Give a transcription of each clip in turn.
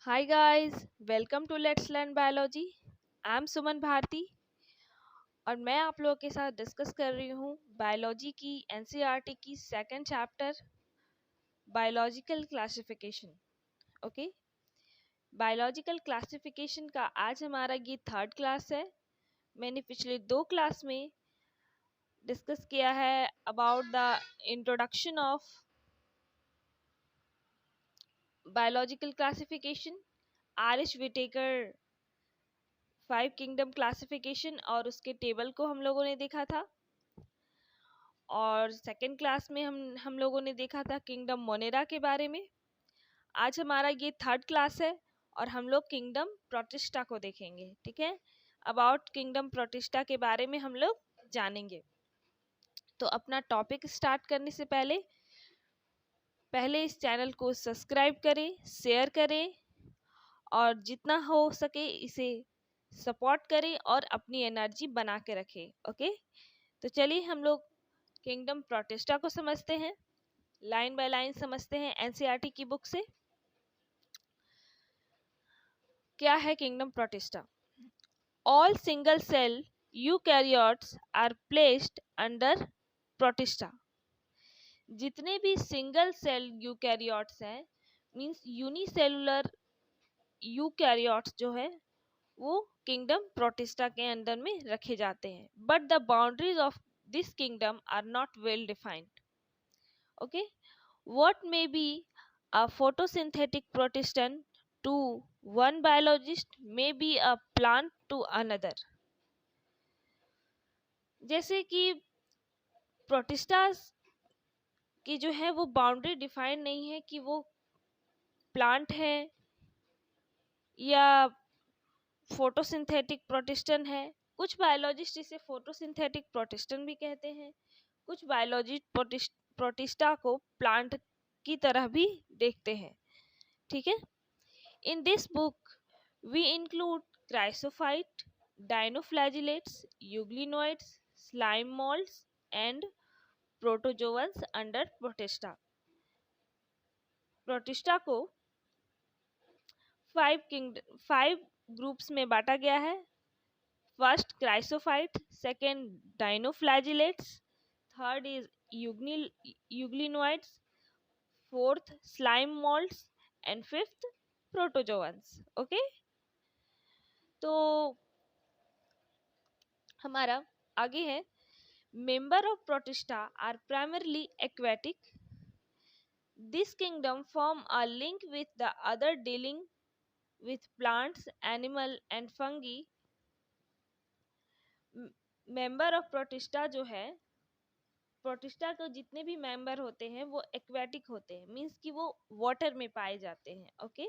Hi guys, welcome to Let's Learn Biology. I'm सुमन भारती और मैं आप लोगों के साथ डिस्कस कर रही हूँ बायोलॉजी की एनसीईआरटी की second chapter biological classification. Okay, biological classification का आज हमारा ये थर्ड क्लास है। मैंने पिछले दो क्लास में डिस्कस किया है about the introduction of biological classification, R H. Whittaker 5 kingdom classification और उसके टेबल को हम लोगों ने देखा था। और सेकेंड क्लास में हम लोगों ने देखा था किंगडम मोनेरा के बारे में। आज हमारा ये थर्ड क्लास है और हम लोग किंगडम प्रोटिस्टा को देखेंगे। ठीक है, अबाउट किंगडम प्रोटिस्टा के बारे में हम लोग जानेंगे। तो अपना टॉपिक स्टार्ट करने से पहले इस चैनल को सब्सक्राइब करें, शेयर करें और जितना हो सके इसे सपोर्ट करें और अपनी एनर्जी बना के रखें। ओके, तो चलिए हम लोग किंगडम प्रोटिस्टा को समझते हैं, लाइन बाय लाइन समझते हैं एनसीईआरटी की बुक से। क्या है kingdom Protista? All single cell eukaryotes are placed under Protista. जितने भी सिंगल सेल यूकैरियोट्स हैं, मींस यूनिसेलुलर यूकैरियोट्स जो है वो किंगडम प्रोटिस्टा के अंदर में रखे जाते हैं। But the boundaries of this kingdom are not well defined. Okay, what may be a photosynthetic protestant to one biologist may be a plant to another। जैसे कि प्रोटिस्टास की जो है वो बाउंड्री डिफाइन नहीं है कि वो प्लांट है या फोटोसिंथेटिक प्रोटिस्टन है। कुछ बायोलॉजिस्ट इसे फोटोसिंथेटिक प्रोटिस्टन भी कहते हैं, कुछ बायोलॉजिस्ट प्रोटिस्टा को प्लांट की तरह भी देखते हैं। ठीक है, in this book we include chrysophyte, dinoflagellates, euglenoids, slime molds and protozoans under protista। Protista को 5 ग्रुप्स में बांटा गया है। First chrysophyte, second dinoflagellates, third is euglenoids, fourth slime moulds and fifth protozoans. Okay, तो हमारा आगे है member of protista are primarily aquatic. This kingdom form a link with the other dealing with plants, animal and fungi. Member of protista जो है, protista के जितने भी member होते हैं वो एक्वेटिक होते हैं, मींस कि वो वाटर में पाए जाते हैं। ओके,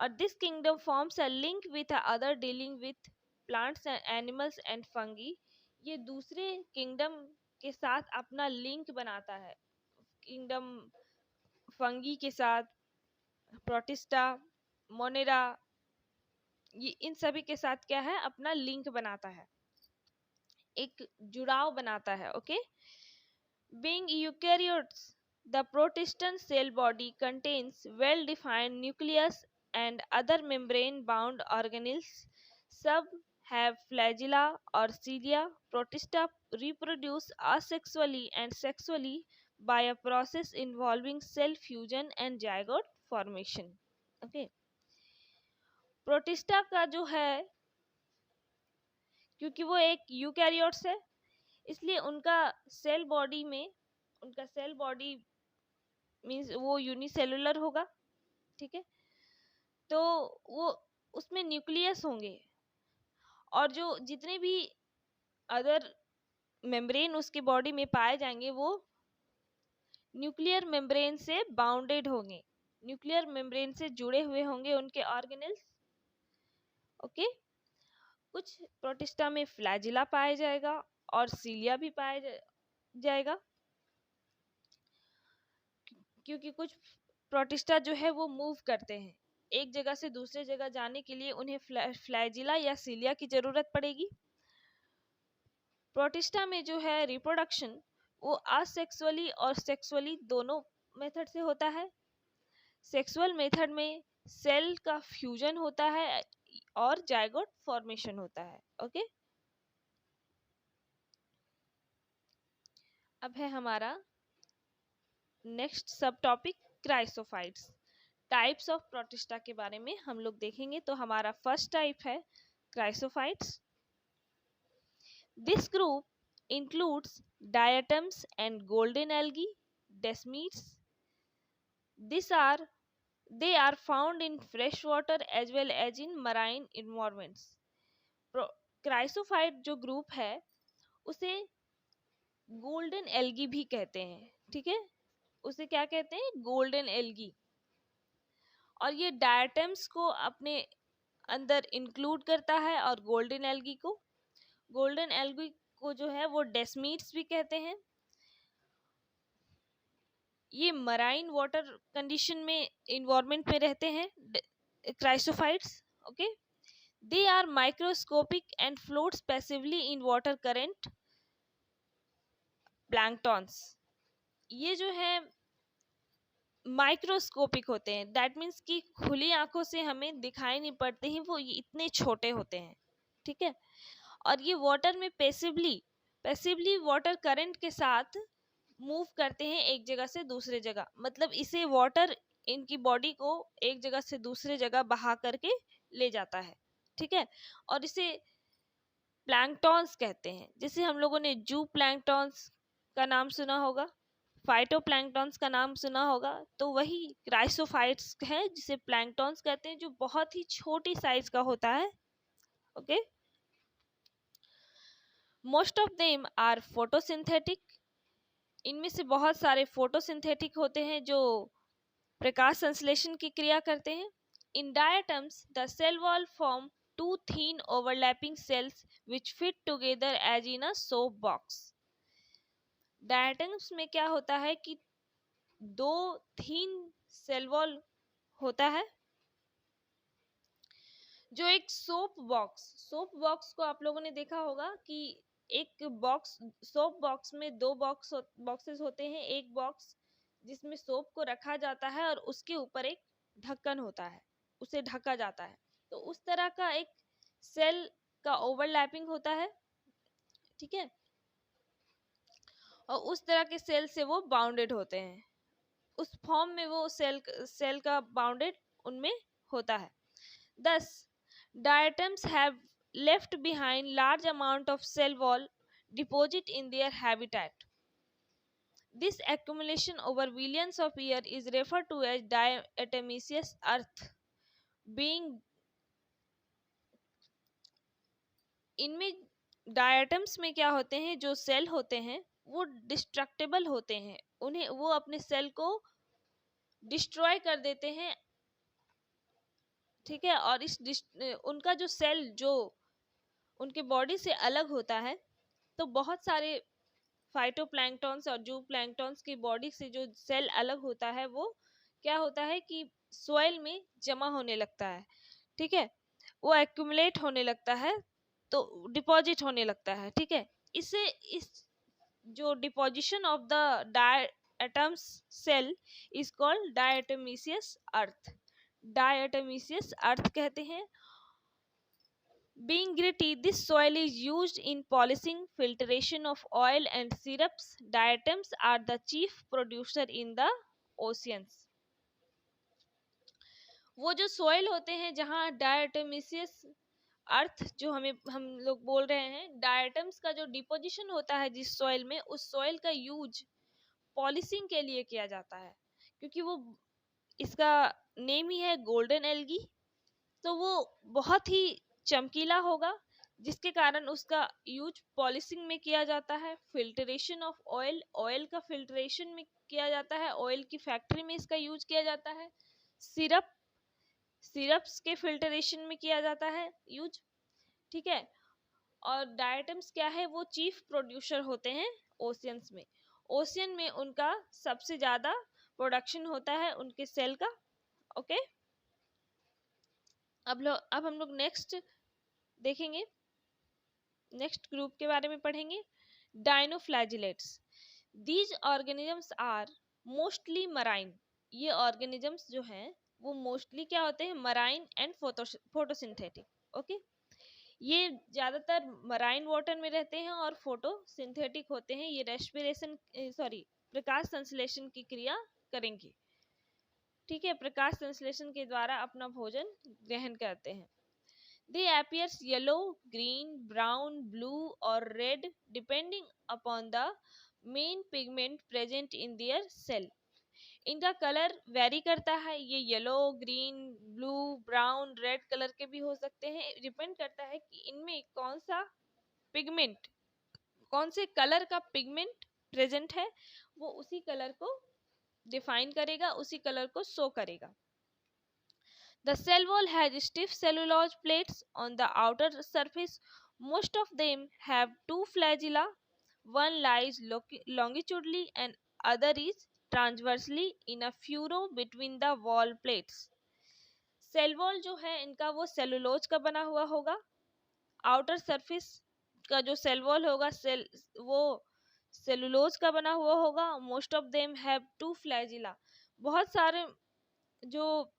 और this kingdom forms a link with other dealing with plants animals and fungi. ये दूसरे किंगडम के साथ अपना लिंक बनाता है। किंगडम फंगी के साथ, प्रोटिस्टा, मोनेरा, ये इन सभी के साथ क्या है, अपना लिंक बनाता है, एक जुड़ाव बनाता है। Okay, being eukaryotes the protistan cell body contains well defined nucleus and other membrane bound organelles. सब have flagella or cilia। Protista reproduce asexually and sexually by a process involving cell fusion and zygote formation। Okay, protista का जो है, क्योंकि वो एक eukaryotes है इसलिए उनका सेल बॉडी मींस वो यूनिसेलुलर होगा। ठीक है, तो वो उसमें न्यूक्लियस होंगे और जो जितने भी अदर मेम्ब्रेन उसके बॉडी में पाए जाएंगे वो न्यूक्लियर मेम्ब्रेन से बाउंडेड होंगे, न्यूक्लियर मेम्ब्रेन से जुड़े हुए होंगे उनके ऑर्गेनेल्स। ओके, कुछ प्रोटिस्टा में फ्लैजिला पाया जाएगा और सीलिया भी पाया जाएगा, क्योंकि कुछ प्रोटिस्टा जो है वो मूव करते हैं, एक जगह से दूसरे जगह जाने के लिए उन्हें फ्लैजिला या सीलिया की जरूरत पड़ेगी। प्रोटिस्टा में जो है रिप्रोडक्शन वो असेक्सुअली और सेक्सुअली दोनों मेथड से होता है। सेक्सुअल मेथड में सेल का फ्यूजन होता है और जाइगोट फॉर्मेशन होता है। ओके, अब है हमारा नेक्स्ट सब topic chrysophytes. Types of protista के बारे में हम लोग देखेंगे। तो हमारा फर्स्ट टाइप है chrysophytes. This group includes diatoms and golden algae, desmids. They are found in fresh water as well as in marine environments. Chrysophyte जो ग्रुप है उसे गोल्डन एल्गी भी कहते हैं। ठीक है, उसे क्या कहते हैं? Golden algae. और ये डायटम्स को अपने अंदर इंक्लूड करता है और गोल्डन एल्गी को जो है वो डेस्मीड्स भी कहते हैं। ये मराइन वाटर कंडीशन में इन्वायरमेंट में रहते हैं chrysophytes. Okay, they are microscopic and floats passively in water current planktons. ये जो है माइक्रोस्कोपिक होते हैं, दैट मीन्स कि खुली आंखों से हमें दिखाई नहीं पड़ते हैं, वो इतने छोटे होते हैं। ठीक है, और ये वाटर में पैसिवली वाटर करंट के साथ मूव करते हैं एक जगह से दूसरे जगह। मतलब इसे वाटर इनकी बॉडी को एक जगह से दूसरे जगह बहा करके ले जाता है। ठीक है, और इसे प्लैंक्टॉन्स कहते हैं। जैसे हम लोगों ने जू प्लैंक्टॉन्स का नाम सुना होगा, फाइटोप्लैंक्टॉन्स का नाम सुना होगा, तो वही क्राइसोफाइट्स है जिसे प्लैंक्टॉन्स कहते हैं, जो बहुत ही छोटी साइज का होता है। Okay, most of them are photosynthetic. इनमें से बहुत सारे फोटोसिंथेटिक होते हैं जो प्रकाश संश्लेषण की क्रिया करते हैं। In diatoms the cell wall form two thin overlapping cells which fit together as in a soap box. Diatoms में क्या होता है कि दो थीन सेल वॉल होता है जो एक सोप बॉक्स को आप लोगों ने देखा होगा कि एक बॉक्स, सोप बॉक्स में दो बॉक्सेस होते हैं। एक बॉक्स जिसमें सोप को रखा जाता है और उसके ऊपर एक ढक्कन होता है, उसे ढका जाता है। तो उस तरह का एक सेल का ओवरलैपिंग होता है। ठीक है, और उस तरह के सेल से वो बाउंडेड होते हैं, उस फॉर्म में वो सेल का बाउंडेड उनमें होता है। Thus, diatoms have left behind large amount of cell wall deposit in their habitat. This accumulation over billions of years is referred to as diatomaceous earth. Being इनमें डायटम्स में क्या होते हैं, जो सेल होते हैं वो डिस्ट्रक्टेबल होते हैं, उन्हें वो अपने सेल को डिस्ट्रॉय कर देते हैं। ठीक है, और उनका जो सेल जो उनके बॉडी से अलग होता है, तो बहुत सारे फाइटोप्लैंक्टॉन्स और जू प्लैंक्टॉन्स की बॉडी से जो सेल अलग होता है वो क्या होता है कि सॉइल में जमा होने लगता है। ठीक है, वो एक्यूमुलेट होने लगता है, तो डिपॉजिट होने लगता है। ठीक है, इस जो deposition of the diatoms cell is called diatomaceous earth. Diatomaceous earth कहते हैं। Being gritty, this soil is used in polishing, filtration of oil and syrups. Diatoms are the chief producer in the oceans. वो जो soil होते हैं जहाँ डायटोमिसियस अर्थ जो हम लोग बोल रहे हैं, डायटम्स का जो डिपोजिशन होता है जिस सॉइल में, उस सॉइल का यूज पॉलिशिंग के लिए किया जाता है। क्योंकि वो, इसका नेम ही है गोल्डन एल्गी, तो वो बहुत ही चमकीला होगा, जिसके कारण उसका यूज पॉलिशिंग में किया जाता है। फिल्टरेशन ऑफ ऑयल का फिल्टरेशन में किया जाता है, ऑयल की फैक्ट्री में इसका यूज किया जाता है। सिरप्स के फिल्टरेशन में किया जाता है यूज। ठीक है, और डायटम्स क्या है, वो चीफ प्रोड्यूसर होते हैं ओशियंस में। ओशियन में उनका सबसे ज्यादा प्रोडक्शन होता है उनके सेल का। ओके, अब हम लोग नेक्स्ट देखेंगे, नेक्स्ट ग्रुप के बारे में पढ़ेंगे, dinoflagellates. These organisms are mostly marine. ये ऑर्गेनिजम्स जो हैं वो मोस्टली क्या होते हैं, मराइन एंड फोटोसिंथेटिक। ओके, ये ज्यादातर मराइन वाटर में रहते हैं और फोटोसिंथेटिक होते हैं। ये रेस्पिरेशन प्रकाश संश्लेषण की क्रिया करेंगे। ठीक है, प्रकाश संश्लेषण के द्वारा अपना भोजन ग्रहण करते हैं। They appears yellow, green, brown, blue or red depending upon the main pigment present in their cell. इनका कलर वेरी करता है, ये yellow, green, blue, brown, red colour के भी हो सकते हैं। डिपेंड करता है कि इनमें कौन सा पिगमेंट, कौन से कलर का पिगमेंट प्रेजेंट है, वो उसी कलर को डिफाइन करेगा, उसी कलर को शो करेगा। The cell wall has stiff cellulose plates on the outer surface. Most of them have two flagella. One lies longitudinally and other is transversely in a furrow between the wall plates. Cell wall जो है इनका वो cellulose का बना हुआ होगा। Outer surface का जो सेल वॉल होगा वो सेलुलोज का बना हुआ होगा। Most of them have two flagella, बहुत सारे जो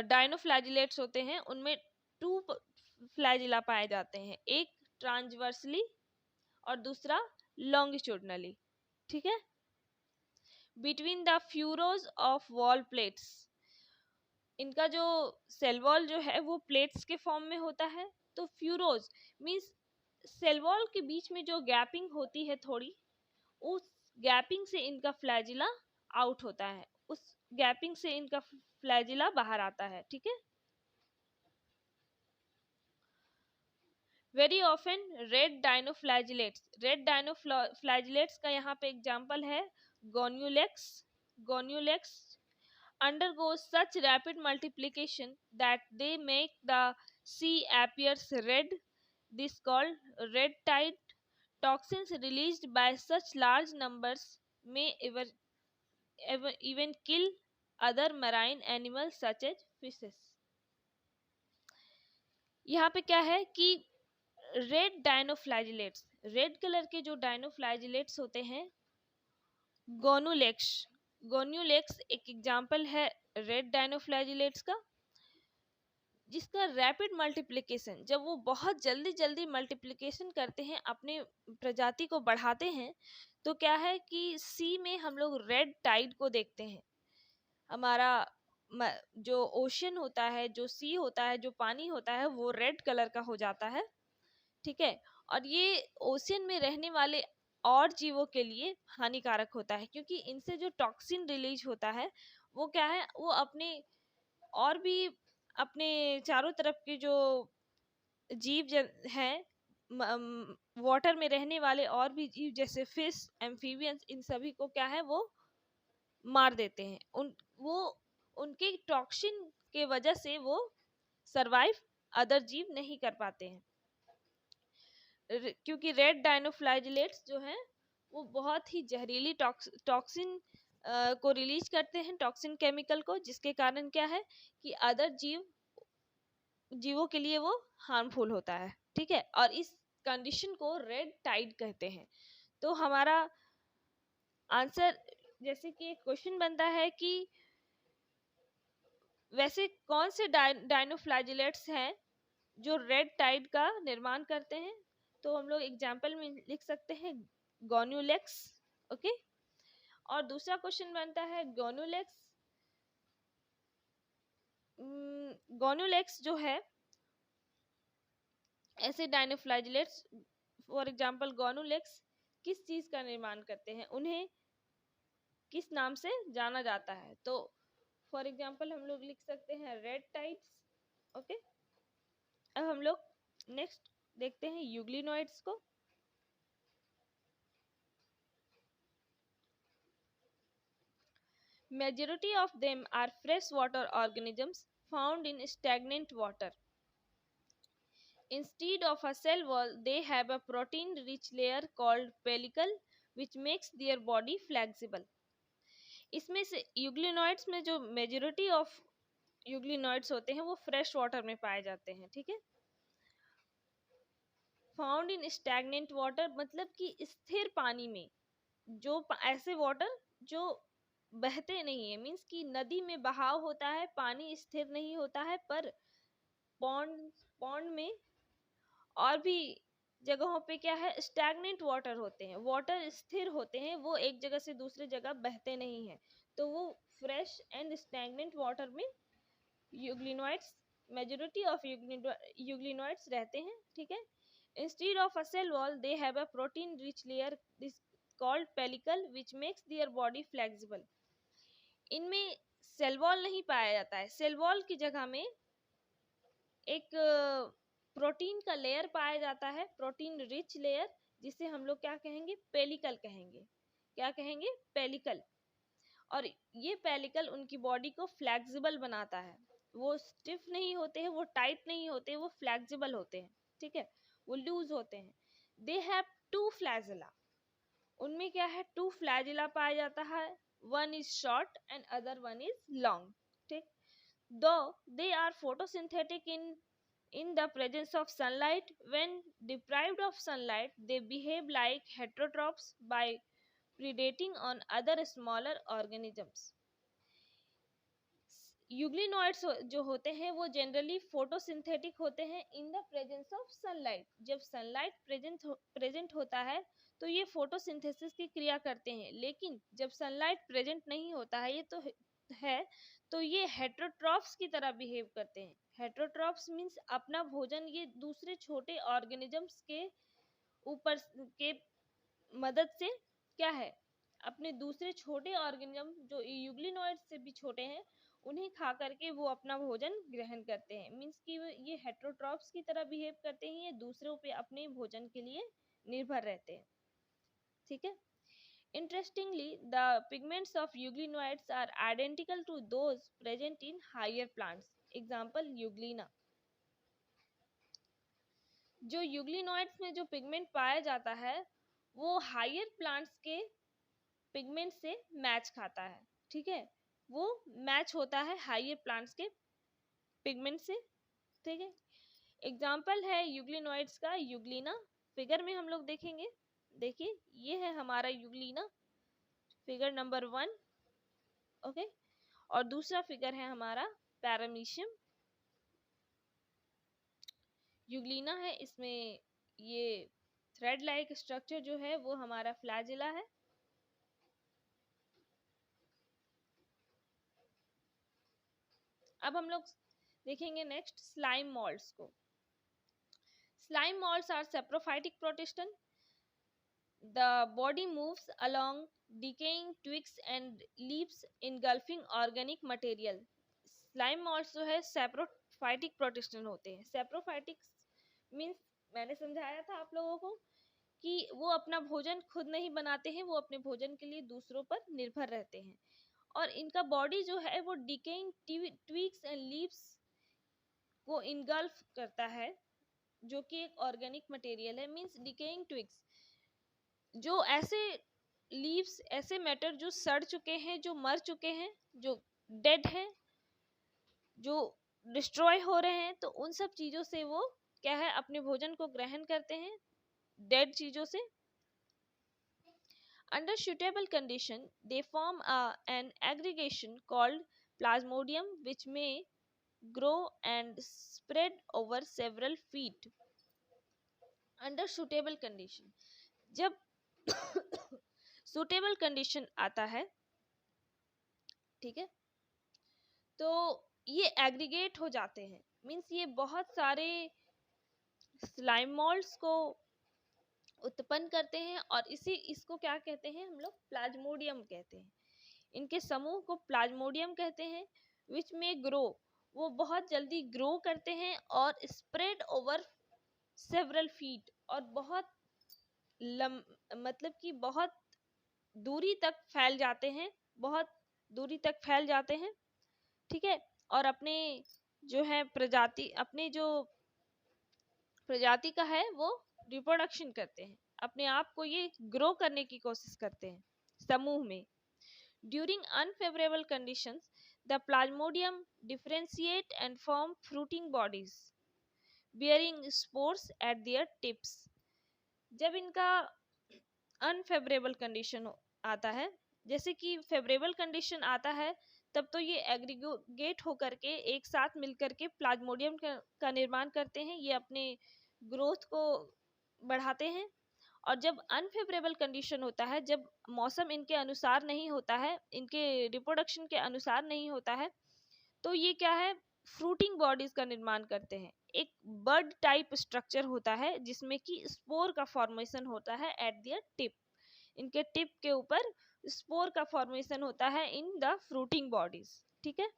डायनोफ्लैजिलेट्स होते हैं उनमें टू फ्लैजिला पाए जाते हैं, एक ट्रांसवर्सली और दूसरा लॉन्गिट्यूडनली। ठीक है, between the furrows of wall plates, इनका जो सेल वॉल जो है वो प्लेट्स के फॉर्म में होता है। तो फ्यूरोज मींस सेल वॉल के बीच में जो गैपिंग होती है थोड़ी, उस गैपिंग से इनका फ्लैजिला आउट होता है, उस गैपिंग से इनका फ्लैजिला बाहर आता है। ठीक है, very often red dinoflagellates, red dinoflagellates का यहाँ पे एग्जांपल है गोन्यूलेक्स। गोन्यूलेक्स undergoes such rapid multiplication that they make the sea appears red. This called red tide. Toxins released by such large numbers may even kill other marine animals such as fishes. यहाँ पे क्या है कि red dinoflagellates, red colour के जो dinoflagellates होते हैं, गोनुलेक्स, गोन्यूलेक्स एक एग्जांपल है रेड डायनोफ्लैजिलेट्स का, जिसका रैपिड मल्टीप्लिकेशन, जब वो बहुत जल्दी जल्दी मल्टीप्लिकेशन करते हैं, अपने प्रजाति को बढ़ाते हैं, तो क्या है कि सी में हम लोग रेड टाइड को देखते हैं। हमारा जो ओशन होता है, जो सी होता है, जो पानी होता है, वो रेड कलर का हो जाता है। ठीक है, और ये ओशन में रहने वाले और जीवों के लिए हानिकारक होता है, क्योंकि इनसे जो टॉक्सिन रिलीज होता है वो क्या है, वो अपने और भी अपने चारों तरफ के जो जीव हैं, वाटर में रहने वाले और भी जीव जैसे फिश, एम्फीबियंस, इन सभी को क्या है वो मार देते हैं। उनके टॉक्सिन के वजह से वो सरवाइव अदर जीव नहीं कर पाते हैं, क्योंकि रेड डायनोफ्लैजिलेट्स जो हैं वो बहुत ही जहरीली टॉक्सिन को रिलीज करते हैं, टॉक्सिन केमिकल को, जिसके कारण क्या है कि अदर जीवों के लिए वो हार्मफुल होता है। ठीक है, और इस कंडीशन को रेड टाइड कहते हैं। तो हमारा आंसर, जैसे कि एक क्वेश्चन बनता है कि वैसे कौन से डायनोफ्लैजिलेट्स हैं जो रेड टाइड का निर्माण करते हैं, तो हम लोग एग्जाम्पल में लिख सकते हैं गोन्यूलेक्स। ओके, और दूसरा क्वेश्चन बनता है गोन्यूलेक्स, गोन्यूलेक्स जो है ऐसे डायनोफ्लैजिलेट्स, फॉर एग्जांपल गोन्यूलेक्स किस चीज का निर्माण करते हैं, उन्हें किस नाम से जाना जाता है। तो फॉर एग्जांपल हम लोग लिख सकते हैं रेड टाइड्स। ओके, अब हम लोग नेक्स्ट देखते हैं यूग्लिनोइड्स को। Majority of them are freshwater organisms found in stagnant water. Instead of a cell wall, they have a protein-rich layer called pellicle, which makes their body flexible. इसमें से euglenoids में जो मेजोरिटी ऑफ यूग्लिनोइड्स होते हैं वो fresh water में पाए जाते हैं। ठीक है, फाउंड इन स्टैग्नेंट वाटर मतलब कि स्थिर पानी में, जो ऐसे वाटर जो बहते नहीं है, मीन्स कि नदी में बहाव होता है, पानी स्थिर नहीं होता है, पर पॉन्ड पॉन्ड में और भी जगहों पे क्या है, स्टैग्नेंट वाटर होते हैं, वाटर स्थिर होते हैं, वो एक जगह से दूसरी जगह बहते नहीं है। तो वो फ्रेश एंड स्टैग्नेंट वाटर में यूग्लिनोइड्स, मेजॉरिटी ऑफ यूग्लिनोइड्स रहते हैं, ठीक है। Instead of a cell wall they have a protein rich layer this called pellicle which makes their body flexible. इनमें सेल वॉल नहीं पाया जाता है, सेल वॉल की जगह में एक प्रोटीन का लेयर पाया जाता है, प्रोटीन रिच लेयर, जिसे हम लोग क्या कहेंगे, पेलिकल कहेंगे। क्या कहेंगे, पेलिकल। और ये पेलिकल उनकी बॉडी को फ्लेक्सिबल बनाता है, वो स्टिफ नहीं होते हैं, वो टाइट नहीं होते, वो फ्लेक्सिबल होते हैं, ठीक है, वो लूज होते हैं। दे हैव टू फ्लैजिला, उनमें क्या है, टू फ्लैजिला पाया जाता है, one is short and other one is long, ठीक। Though they are photosynthetic in the presence of sunlight, when deprived of sunlight they behave like heterotrophs by predating on other smaller organisms. Euglenoids जो होते हैं वो generally photosynthetic होते हैं in the presence of sunlight. जब sunlight present होता है तो ये फोटोसिंथेसिस की क्रिया करते हैं, लेकिन जब सनलाइट प्रेजेंट नहीं होता है, ये तो है, तो ये हेट्रोट्रॉफ्स की तरह बिहेव करते हैं। हेट्रोट्रॉफ्स मीन्स अपना भोजन ये दूसरे छोटे ऑर्गेनिजम्स के ऊपर के मदद से क्या है, अपने दूसरे छोटे ऑर्गेनिज्म जो यूग्लिनोइड से भी छोटे हैं, उन्हें खा करके वो अपना भोजन ग्रहण करते हैं। मीन्स कि ये हेट्रोट्रॉफ्स की तरह बिहेव करते हैं, ये दूसरों पे अपने भोजन के लिए निर्भर रहते हैं, ठीक है। Interestingly, the pigments of euglenoids are identical to those present in higher plants. Example, euglena. जो यूग्लिनोइड्स में जो पिगमेंट पाया जाता है वो हायर प्लांट्स के पिगमेंट से मैच खाता है, ठीक है, वो मैच होता है हायर प्लांट्स के पिगमेंट से, ठीक है। एग्जाम्पल है यूग्लिनोइड्स का यूग्लिना, फिगर में हम लोग देखेंगे, देखिए ये है हमारा यूग्लिना, फिगर नंबर 1, ओके। और दूसरा फिगर है हमारा पैरामीशियम, यूग्लिना है, इसमें ये थ्रेड लाइक स्ट्रक्चर जो है वो हमारा फ्लैजिला है। अब हम लोग देखेंगे नेक्स्ट स्लाइम मॉल्ट्स को। Slime moulds are saprophytic protistan, the body moves along decaying twigs and leaves engulfing organic material. Slime malts जो है सेप्रोफाइटिक प्रोटिस्टन होते हैं। सेप्रोफाइटिक मीन्स मैंने समझाया था आप लोगों को कि वो अपना भोजन खुद नहीं बनाते हैं, वो अपने भोजन के लिए दूसरों पर निर्भर रहते हैं। और इनका बॉडी जो है वो डिकेइंग ट्विग्स एंड लीव्स को इनगल्फ करता है, जो कि एक ऑर्गेनिक मटेरियल है। मीन्स डिकेइंग ट्विग्स, जो ऐसे लीव्स, ऐसे मैटर जो सड़ चुके हैं, जो मर चुके हैं, जो डेड हैं, जो डिस्ट्रॉय हो रहे हैं, तो उन सब चीजों से वो क्या है, अपने भोजन को ग्रहण करते हैं, डेड चीजों से। Under suitable condition, they form an aggregation called plasmodium, which may grow and spread over several feet. Under suitable condition, जब suitable condition आता है, ठीक है, तो ये एग्रीगेट हो जाते हैं। मीन्स ये बहुत सारे स्लाइम मॉल्ट्स को उत्पन्न करते हैं, और इसको क्या कहते हैं हम लोग, प्लाज्मोडियम कहते हैं। इनके समूह को प्लाज्मोडियम कहते हैं। विच में ग्रो, वो बहुत जल्दी ग्रो करते हैं, और स्प्रेड ओवर सेवरल फीट, और बहुत मतलब कि बहुत दूरी तक फैल जाते हैं, बहुत दूरी तक फैल जाते हैं, ठीक है। और अपने जो है प्रजाति, अपने जो प्रजाति का है वो रिप्रोडक्शन करते हैं, अपने आप को ये ग्रो करने की कोशिश करते हैं समूह में। During unfavourable conditions the Plasmodium differentiate and form fruiting bodies bearing spores eight there tips. जब इनका अनफेवरेबल कंडीशन आता है, जैसे कि फेवरेबल कंडीशन आता है तब तो ये एग्रीगेट होकर के एक साथ मिलकर के प्लाज्मोडियम का निर्माण करते हैं, ये अपने ग्रोथ को बढ़ाते हैं। और जब अनफेवरेबल कंडीशन होता है, जब मौसम इनके अनुसार नहीं होता है, इनके रिप्रोडक्शन के अनुसार नहीं होता है, तो ये क्या है, फ्रूटिंग बॉडीज का निर्माण करते हैं। एक बर्ड टाइप स्ट्रक्चर होता है जिसमें कि स्पोर का फॉर्मेशन होता है एट दियर टिप, इनके टिप के ऊपर स्पोर का फॉर्मेशन होता है इन द फ्रूटिंग बॉडीज। ठीक है।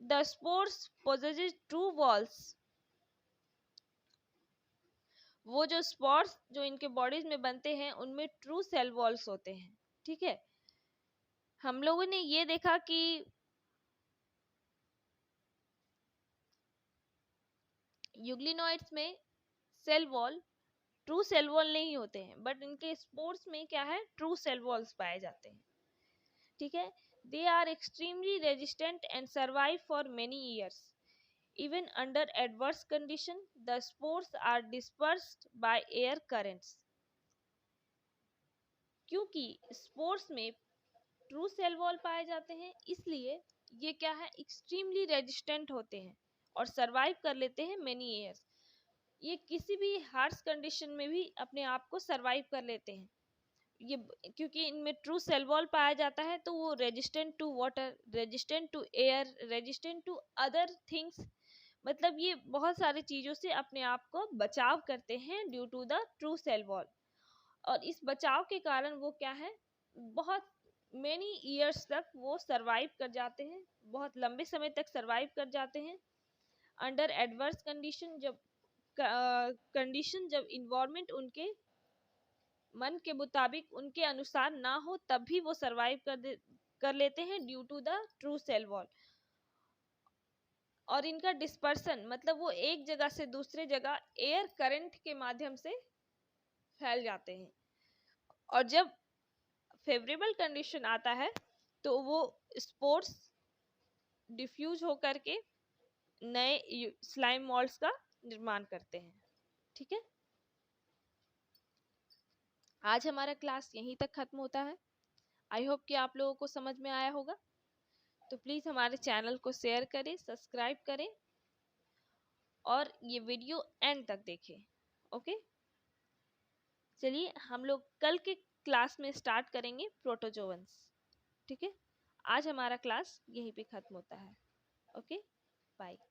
The spores possesses true walls, वो जो स्पॉट्स जो इनके बॉडीज में बनते हैं उनमें ट्रू सेल वॉल्स होते हैं। ठीक है। हम लोगों ने ये देखा कि यूग्लिनोइड्स में cell wall, true cell wall नहीं होते हैं, बट इनके स्पोर्स में क्या है, ट्रू सेल वॉल्स पाए जाते हैं। ठीक है। They are extremely resistant and survive for many years even under adverse condition. The spores are dispersed by air currents. क्योंकि स्पोर्स में ट्रू सेल वॉल पाए जाते हैं, इसलिए ये क्या है, एक्सट्रीमली रेजिस्टेंट होते हैं और सरवाइव कर लेते हैं मेनी ईयर्स। ये किसी भी हार्श कंडीशन में भी अपने आप को सरवाइव कर लेते हैं। ये क्योंकि इनमें ट्रू सेल वॉल पाया जाता है, तो वो resistant to water, resistant to air, resistant to other things, मतलब ये बहुत सारी चीजों से अपने आप को बचाव करते हैं due to the true cell wall. और इस बचाव के कारण वो क्या है, बहुत मेनी ईयर्स तक वो सरवाइव कर जाते हैं, बहुत लंबे समय तक सरवाइव कर जाते हैं अंडर एडवर्स कंडीशन। जब कंडीशन जब इन्वायरमेंट उनके मन के मुताबिक, उनके अनुसार ना हो, तब भी वो सरवाइव कर लेते हैं due to the true cell wall. और इनका डिस्पर्सन मतलब वो एक जगह से दूसरे जगह एयर करंट के माध्यम से फैल जाते हैं। और जब फेवरेबल कंडीशन आता है तो वो स्पोर्स डिफ्यूज होकर के नए स्लाइम मॉल्स का निर्माण करते हैं। ठीक है। आज हमारा क्लास यहीं तक खत्म होता है। आई होप कि आप लोगों को समझ में आया होगा। तो प्लीज़ हमारे चैनल को शेयर करें, सब्सक्राइब करें और ये वीडियो एंड तक देखें। ओके, चलिए हम लोग कल के क्लास में स्टार्ट करेंगे प्रोटोजोअन्स। ठीक है। आज हमारा क्लास यहीं पे खत्म होता है। Okay, bye.